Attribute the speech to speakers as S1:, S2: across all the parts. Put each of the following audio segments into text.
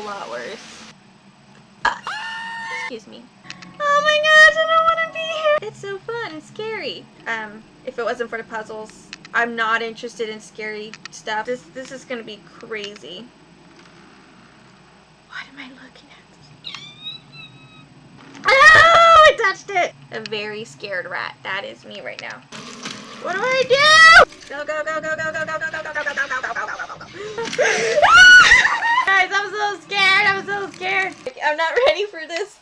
S1: lot worse. Excuse me. Oh my gosh, I don't want to be here. It's so fun and scary. If it wasn't for the puzzles, I'm not interested in scary stuff. This is gonna be crazy. What am I looking at? Oh, I touched it. A very scared rat. That is me right now. What do I do? Go, go, go, go, go, go, go, go, go, go, go, go, go, go, go, go, go. Guys, I'm so scared. I'm so scared. I'm not ready for this.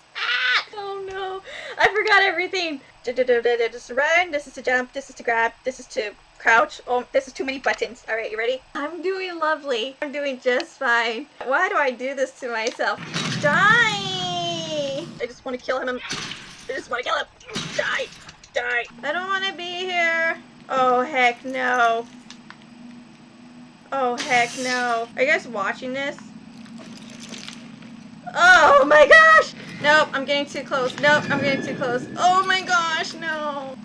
S1: Oh no. I forgot everything. This is to run. This is to jump. This is to grab. This is to crouch. Oh, this is too many buttons. All right, you ready? I'm doing lovely. I'm doing just fine. Why do I do this to myself? Die! I just want to kill him. I just want to kill him. Die! Die! I don't want to be here. Oh, heck no. Oh, heck no. Are you guys watching this? Oh my gosh! Nope, I'm getting too close. Nope, I'm getting too close. Oh my gosh, no.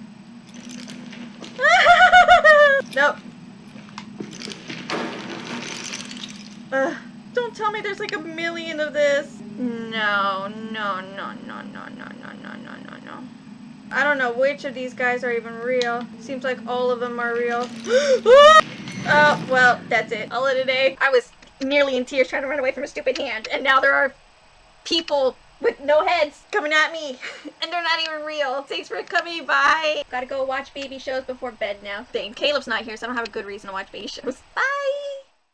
S1: Nope. Don't tell me there's like a million of this. No, no, no, no, no, no, no, no, no, no, no. I don't know which of these guys are even real. Seems like all of them are real. Oh, well, that's it. All of today. I was nearly in tears trying to run away from a stupid hand, and now there are people with no heads coming at me, and they're not even real. Thanks for coming by. Gotta go watch baby shows before bed now. Dang, Caleb's not here, so I don't have a good reason to watch baby shows. Bye!